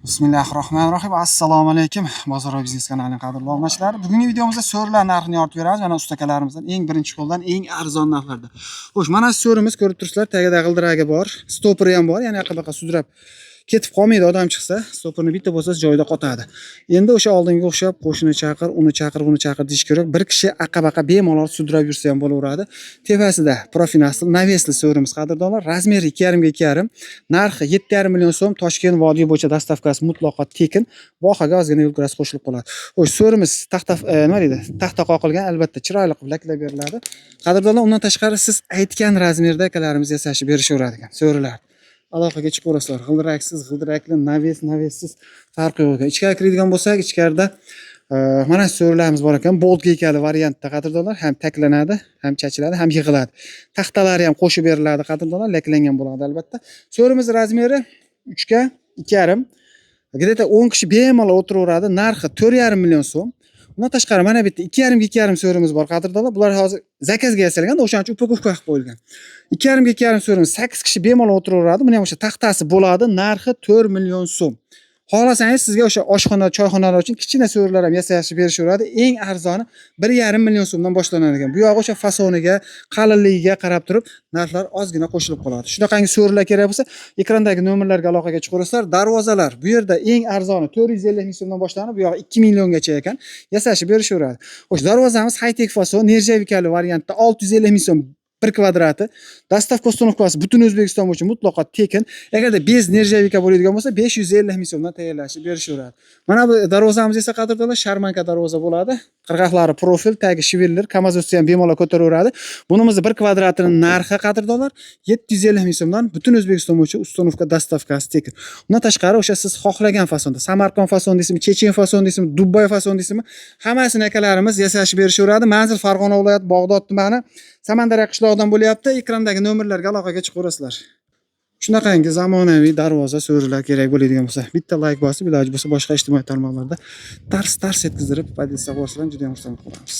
Bismillahirrohmanirrohim. Assalomu alaykum. Bozor biznes kanalining qadrli obunachilari. Bugungi videomizda so'rlar narxini yoritib beramiz. Mana ustakalarimizdan eng birinchi qo'ldan eng arzon narxlarda. Xo'sh, mana shu so'rimiz ko'rib turibsizlar, tagida g'ildiragi bor, stoperi ham bor. Ya'ni yoqqa sudrab ketib qolmaydi, odam chiqsa, stoperni bitta bo'lsa joyida qotadi. Endi o'sha oldinga o'xshab qo'shni chaqir, uni chaqir, buni chaqir deyish kerak. Bir kishi aqabaqa bemalol sudrab yursa ham bo'laveradi. Tepasida Profinasl Navesli so'rimiz qadrdonlar. Razmeri 2,5 ga 2,5, narxi 7,5 million so'm. Toshkent vodiy bo'yicha dastavkasi mutlaqo tekin. Vohaga ozgina yo'l kirasi qo'shilib qoladi. Xo'sh, so'rimiz nima deydi? Taxta qoqilgan, albatta chiroyli qilib laklab beriladi. Qadrdonlar, undan tashqari siz aytgan razmerda akalarimiz yasashib berishaveradi ekan. So'rilar. Aloqaga chiqaverasizlar. G'ildiraksiz, g'ildirakli, navessiz farqi yo'q ekan. Ichkariga kiradigan bo'lsak, ichkarida mana so'rlarimiz bor ekan. Bolt gekali variantda qadrdonlar, ham taklanadi, ham chachiladi, ham yig'iladi. Taxtalari ham qo'shib beriladi qadrdonlar, laklangan bo'ladi albatta. So'rimiz razmeri 3 ga 2,5. Где-то 10 kishi bemalol o'tiraveradi. Narxi 4,5 million so'm. Bundan tashqari mana bu yerda 2,5 ga 2,5 so'rimiz bor qadrdonlar. Bular hozir zakazga yasalgan, o'shaning uchun upakovka qilib qo'yilgan. 2,5 ga 2,5 so'rimiz 8 kishi bemalol o'tiraveradi. Buni ham o'sha taxtasi bo'ladi. Narxi 4 million so'm. Xohlasangiz sizga o'sha oshxona, choyxonalar uchun kichkina so'rlar ham yasashib berishaveradi. Eng arzoni 1,5 million so'mdan boshlanadi ekan. Bu yoq o'sha fasoniga, qalinligiga qarab turib narxlar ozgina qo'shilib qoladi. Shunaqangi so'rlar kerak bo'lsa, ekrandagi nomerlarga aloqaga chiqaverasizlar. Darvozalar bu yerda eng arzoni 450 ming so'mdan boshlanib, bu yoq 2 milliongacha ekan. Yasashib berishaveradi. Xo'sh, darvozamiz high-tech fason, nerjavikali variantda 650 ming so'm 1 kvadrati. Dastavka uстановkasi butun O'zbekiston bo'yicha mutlaqo tekin. Agarda bez nerjavika bo'ladigan bo'lsa 550 ming so'mdan tayyorlashib berishaveradi. Mana bu darvozamiz esa qadrdonlar sharmanka darvoza bo'ladi. Qirg'oqlari profil, tagi shivellar, kamazotsi ham bemalol ko'taraveradi. Bunimizni 1 kvadratining narxi qadrdonlar 750 ming so'mdan butun O'zbekiston bo'yicha uстановка dastavkasi tekin. Undan tashqari o'sha siz xohlagan fasonda, Samarqand fason deysizmi, Chechen fason deysizmi, Dubai fason deysizmi, hammasini akalarimiz yasashib berishaveradi. Manzil Farg'ona viloyati Bog'dod tumani Samandariya qishlog'idan bo'lyapti. Ekrandagi nomerlarga aloqaga chiqaverasizlar. Shunaqangi zamonaviy darvoza so'rilar kerak bo'ladigan bo'lsa, bitta like bosib, iloji bo'lsa boshqa ijtimoiy tarmoqlarda tars etkizdirib pozitsiya qo'ysalar juda ham xursand bo'lamiz.